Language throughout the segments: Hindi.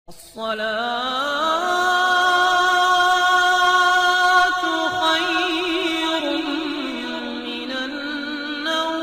अस्सलातु खैरुम मिनन्नौम।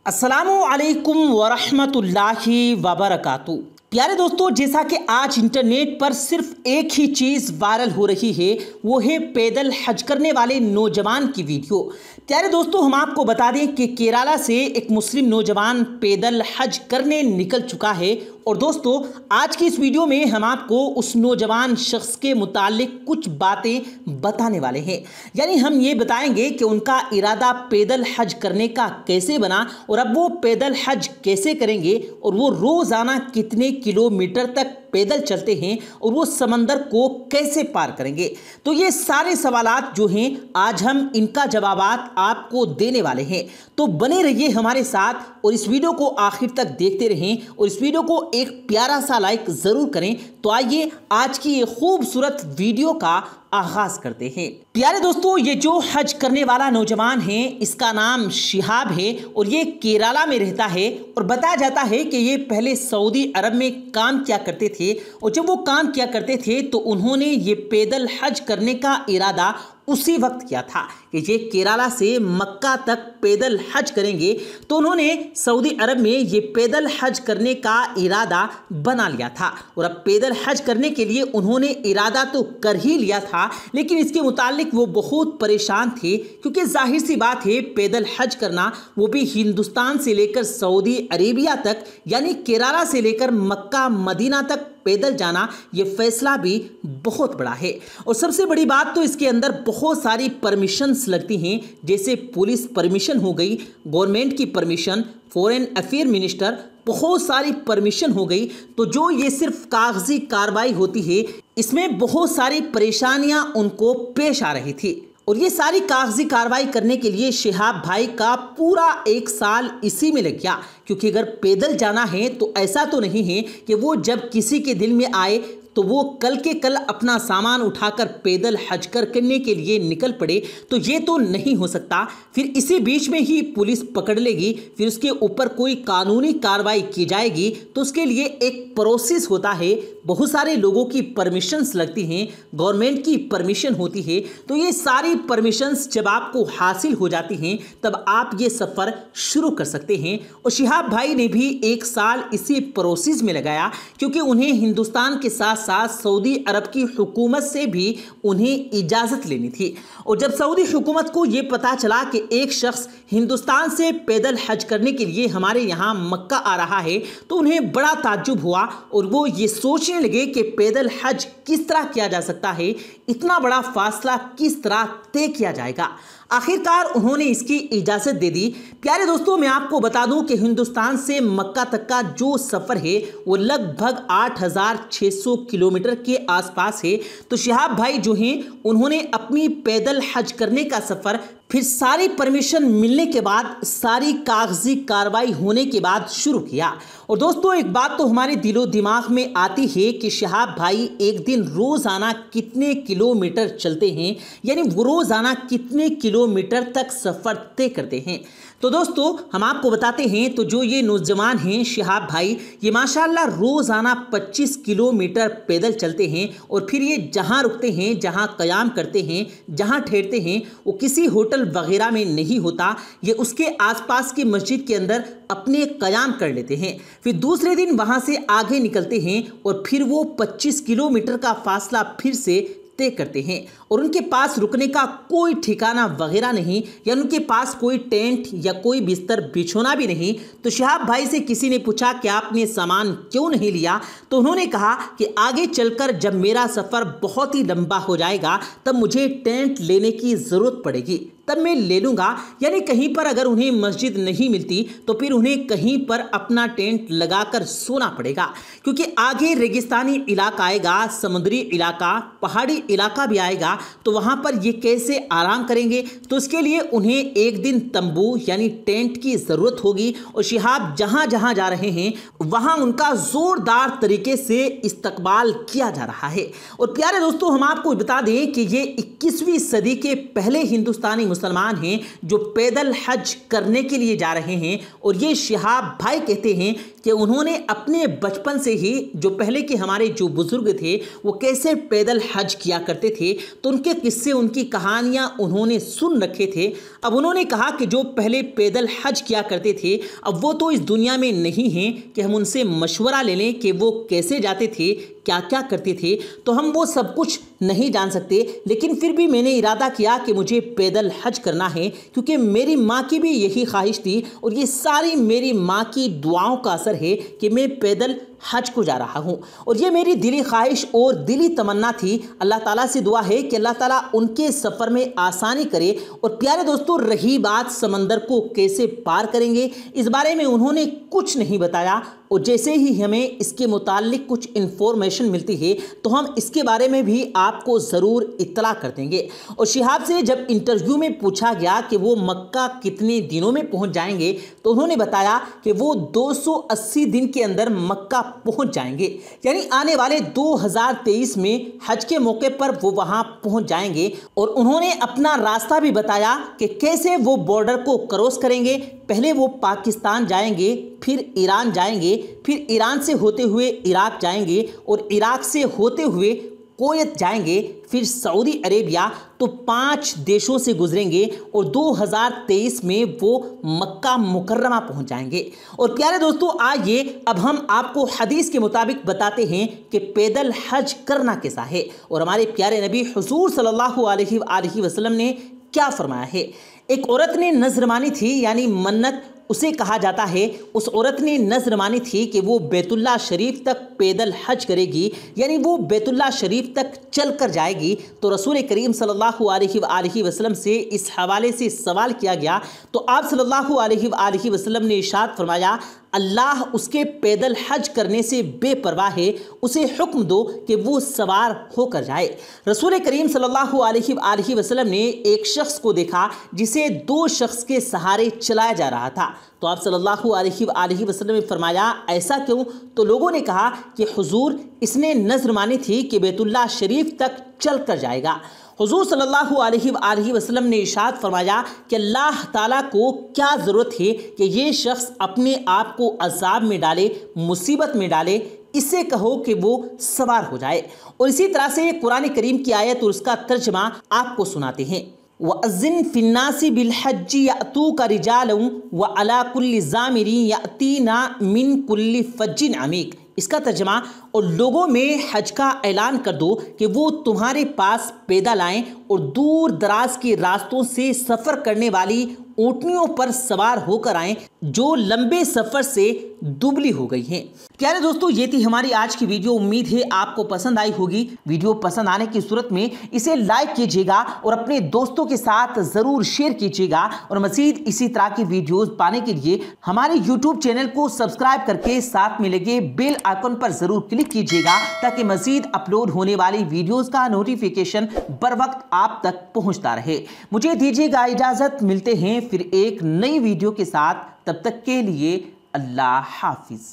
अस्सलामु अलैकुम वरहमतुल्लाहि वबरकातुहू। प्यारे दोस्तों, जैसा कि आज इंटरनेट पर सिर्फ एक ही चीज़ वायरल हो रही है, वो है पैदल हज करने वाले नौजवान की वीडियो। प्यारे दोस्तों, हम आपको बता दें कि केरला से एक मुस्लिम नौजवान पैदल हज करने निकल चुका है। और दोस्तों, आज की इस वीडियो में हम आपको उस नौजवान शख्स के मुतालिक कुछ बातें बताने वाले हैं। यानी हम ये बताएंगे कि उनका इरादा पैदल हज करने का कैसे बना, और अब वो पैदल हज कैसे करेंगे, और वो रोज़ाना कितने किलोमीटर तक पैदल चलते हैं, और वो समंदर को कैसे पार करेंगे। तो ये सारे सवालात जो हैं, आज हम इनका जवाबात आपको देने वाले हैं। तो बने रहिए हमारे साथ और इस वीडियो को आखिर तक देखते रहें, और इस वीडियो को एक प्यारा सा लाइक ज़रूर करें। तो आइए आज की ये खूबसूरत वीडियो का आगाज करते हैं। प्यारे दोस्तों, ये जो हज करने वाला नौजवान है, इसका नाम शिहाब है और ये केरला में रहता है। और बताया जाता है कि ये पहले सऊदी अरब में काम किया करते थे, और जब वो काम किया करते थे तो उन्होंने ये पैदल हज करने का इरादा उसी वक्त किया था कि ये केरला से मक्का तक पैदल हज करेंगे। तो उन्होंने सऊदी अरब में ये पैदल हज करने का इरादा बना लिया था, और अब पैदल हज करने के लिए उन्होंने इरादा तो कर ही लिया था, लेकिन इसके मुतालिक वो बहुत परेशान थे, क्योंकि जाहिर सी बात है, पैदल हज करना, वो भी हिंदुस्तान से लेकर सऊदी अरेबिया तक, यानी केरला से लेकर मक्का मदीना तक पैदल जाना, ये फैसला भी बहुत बड़ा है। और सबसे बड़ी बात तो इसके अंदर बहुत सारी परमिशंस लगती हैं, जैसे पुलिस परमिशन हो गई, गवर्नमेंट की परमिशन, फॉरेन अफेयर मिनिस्टर, बहुत सारी परमिशन हो गई। तो जो ये सिर्फ कागजी कार्रवाई होती है, इसमें बहुत सारी परेशानियां उनको पेश आ रही थी। और ये सारी कागजी कार्रवाई करने के लिए शिहाब भाई का पूरा 1 साल इसी में लग गया, क्योंकि अगर पैदल जाना है तो ऐसा तो नहीं है कि वो जब किसी के दिल में आए तो वो कल के कल अपना सामान उठाकर पैदल हज करने के लिए निकल पड़े, तो ये तो नहीं हो सकता। फिर इसी बीच में ही पुलिस पकड़ लेगी, फिर उसके ऊपर कोई कानूनी कार्रवाई की जाएगी, तो उसके लिए एक प्रोसेस होता है, बहुत सारे लोगों की परमिशंस लगती हैं, गवर्नमेंट की परमिशन होती है। तो ये सारी परमिशंस जब आपको हासिल हो जाती हैं, तब आप ये सफ़र शुरू कर सकते हैं। और शिहाब भाई ने भी 1 साल इसी प्रोसेस में लगाया, क्योंकि उन्हें हिंदुस्तान के साथ साथ सऊदी अरब की हुकूमत से भी उन्हें इजाज़त लेनी थी। और जब सऊदी हुकूमत को ये पता चला कि एक शख्स हिंदुस्तान से पैदल हज करने के लिए हमारे यहाँ मक्का आ रहा है, तो उन्हें बड़ा ताज्जुब हुआ, और वो ये सोचने लगे कि पैदल हज किस तरह किया जा सकता है, इतना बड़ा फासला किस तरह तय किया जाएगा। आखिरकार उन्होंने इसकी इजाज़त दे दी। प्यारे दोस्तों, मैं आपको बता दूं कि हिंदुस्तान से मक्का तक का जो सफ़र है, वो लगभग 8600 किलोमीटर के आसपास है। तो शिहाब भाई जो हैं, उन्होंने अपनी पैदल हज करने का सफ़र फिर सारी परमिशन मिलने के बाद, सारी कागजी कार्रवाई होने के बाद शुरू किया। और दोस्तों, एक बात तो हमारे दिलो दिमाग में आती है कि शिहाब भाई एक दिन रोज़ाना कितने किलोमीटर चलते हैं, यानी वो रोज़ाना कितने किलोमीटर तक सफ़र तय करते हैं। तो दोस्तों, हम आपको बताते हैं, तो जो ये नौजवान हैं शिहाब भाई, ये माशाल्लाह रोज़ाना 25 किलोमीटर पैदल चलते हैं, और फिर ये जहाँ रुकते हैं, जहाँ क़याम करते हैं, जहाँ ठहरते हैं, वो किसी होटल वगैरह में नहीं होता, ये उसके आसपास की मस्जिद के अंदर अपने क़याम कर लेते हैं। फिर दूसरे दिन वहाँ से आगे निकलते हैं, और फिर वो 25 किलोमीटर का फासला फिर से तय करते हैं। और उनके पास रुकने का कोई ठिकाना वगैरह नहीं, या उनके पास कोई टेंट या कोई बिस्तर बिछोना भी नहीं। तो शिहाब भाई से किसी ने पूछा कि आपने सामान क्यों नहीं लिया, तो उन्होंने कहा कि आगे चलकर जब मेरा सफ़र बहुत ही लंबा हो जाएगा, तब मुझे टेंट लेने की ज़रूरत पड़ेगी, तब मैं ले लूँगा। यानी कहीं पर अगर उन्हें मस्जिद नहीं मिलती, तो फिर उन्हें कहीं पर अपना टेंट लगाकर सोना पड़ेगा, क्योंकि आगे रेगिस्तानी इलाका आएगा, समुद्री इलाका, पहाड़ी इलाका भी आएगा। तो वहाँ पर ये कैसे आराम करेंगे, तो उसके लिए उन्हें एक दिन तंबू यानी टेंट की ज़रूरत होगी। और शिहाब जहाँ जहाँ जा रहे हैं, वहाँ उनका ज़ोरदार तरीके से इस्तकबाल किया जा रहा है। और प्यारे दोस्तों, हम आपको बता दें कि ये 21वीं सदी के पहले हिंदुस्तानी मुसलमान हैं जो पैदल हज करने के लिए जा रहे हैं। और ये शिहाब भाई कहते हैं कि उन्होंने अपने बचपन से ही जो पहले के हमारे जो बुजुर्ग थे वो कैसे पैदल हज किया करते थे, तो उनके किस्से, उनकी कहानियां उन्होंने सुन रखे थे। अब उन्होंने कहा कि जो पहले पैदल हज किया करते थे अब वो तो इस दुनिया में नहीं हैं कि हम उनसे मशवरा ले लें कि वो कैसे जाते थे, क्या क्या करते थे, तो हम वो सब कुछ नहीं जान सकते। लेकिन फिर भी मैंने इरादा किया कि मुझे पैदल हज करना है, क्योंकि मेरी माँ की भी यही ख्वाहिश थी और ये सारी मेरी माँ की दुआओं का असर है कि मैं पैदल हज को जा रहा हूँ। और ये मेरी दिली ख्वाहिश और दिली तमन्ना थी। अल्लाह ताला से दुआ है कि अल्लाह ताला उनके सफ़र में आसानी करे। और प्यारे दोस्तों, रही बात समंदर को कैसे पार करेंगे, इस बारे में उन्होंने कुछ नहीं बताया। और जैसे ही हमें इसके मुताल्लिक कुछ इन्फॉर्मेशन मिलती है तो हम इसके बारे में भी आपको ज़रूर इत्तला कर देंगे। और शिहाब से जब इंटरव्यू में पूछा गया कि वो मक्का कितने दिनों में पहुंच जाएंगे, तो उन्होंने बताया कि वो 280 दिन के अंदर मक्का पहुंच जाएंगे, यानी आने वाले 2023 में हज के मौके पर वो वहां पहुंच जाएंगे। और उन्होंने अपना रास्ता भी बताया कि कैसे वो बॉर्डर को क्रॉस करेंगे। पहले वो पाकिस्तान जाएंगे, फिर ईरान जाएंगे, फिर ईरान से होते हुए इराक जाएंगे और इराक से होते हुए कुवैत जाएंगे, फिर सऊदी अरेबिया। तो 5 देशों से गुजरेंगे और 2023 में वो मक्का मुकर्रमा पहुंच जाएंगे। और प्यारे दोस्तों, आइए अब हम आपको हदीस के मुताबिक बताते हैं कि पैदल हज करना कैसा है और हमारे प्यारे नबी हुजूर सल्लल्लाहु अलैहि वसल्लम ने क्या फरमाया है। एक औरत ने नज़र मानी थी, यानी मन्नत उसे कहा जाता है। उस औरत ने नज़र मानी थी कि वो बैतुल्लाह शरीफ तक पैदल हज करेगी, यानी वो बैतुल्लाह शरीफ तक चल कर जाएगी। तो रसूल करीम सल्लल्लाहु अलैहि वसल्लम से इस हवाले से सवाल किया गया, तो आप सल्लल्लाहु अलैहि वसल्लम ने इरशाद फरमाया, अल्लाह उसके पैदल हज करने से बेपरवाह है, उसे हुक्म दो कि वो सवार होकर जाए। रसूल करीम सल्लल्लाहु अलैहि वसल्लम ने एक शख्स को देखा जिसे 2 शख्स के सहारे चलाया जा रहा था। तो आप सल्लल्लाहु अलैहि वसल्लम ने फरमाया, ऐसा क्यों? तो लोगों ने कहा कि हुजूर, इसने नज़र मानी थी कि बैतुल्लाह शरीफ तक चल कर जाएगा। हुजूर सल्लल्लाहु अलैहि वसल्लम ने इरशाद फरमाया कि अल्लाह ताला को क्या ज़रूरत है कि ये शख्स अपने आप को अज़ाब में डाले, मुसीबत में डाले, इससे कहो कि वो सवार हो जाए। और इसी तरह से कुरान करीम की आयत और उसका तर्जमा आपको सुनाते हैं। वअज़्ज़िन फिन्नासी बिलहज्जि यअतूका रिजालन व अला कुल्लि ज़ामिरिन यअतीना मिन कुल्लि फज्जिन अमीक। इसका तर्जमा, और लोगों में हज का ऐलान कर दो कि वो तुम्हारे पास पैदल आएँ और दूर दराज के रास्तों से सफ़र करने वाली ऊँटनियों पर सवार होकर आएँ जो लंबे सफ़र से दुबली हो गई हैं। प्यारे दोस्तों, ये थी हमारी आज की वीडियो। उम्मीद है आपको पसंद आई होगी। वीडियो पसंद आने की सूरत में इसे लाइक कीजिएगा और अपने दोस्तों के साथ ज़रूर शेयर कीजिएगा। और मज़ीद इसी तरह की वीडियोज़ पाने के लिए हमारे यूट्यूब चैनल को सब्सक्राइब करके साथ में लगे बेल आइकन पर ज़रूर क्लिक कीजिएगा, ताकि मज़ीद अपलोड होने वाली वीडियोज़ का नोटिफिकेशन बर वक्त आप तक पहुँचता रहे। मुझे दीजिएगा इजाज़त, मिलते हैं फिर एक नई वीडियो के साथ। तब तक के लिए अल्लाह हाफिज़।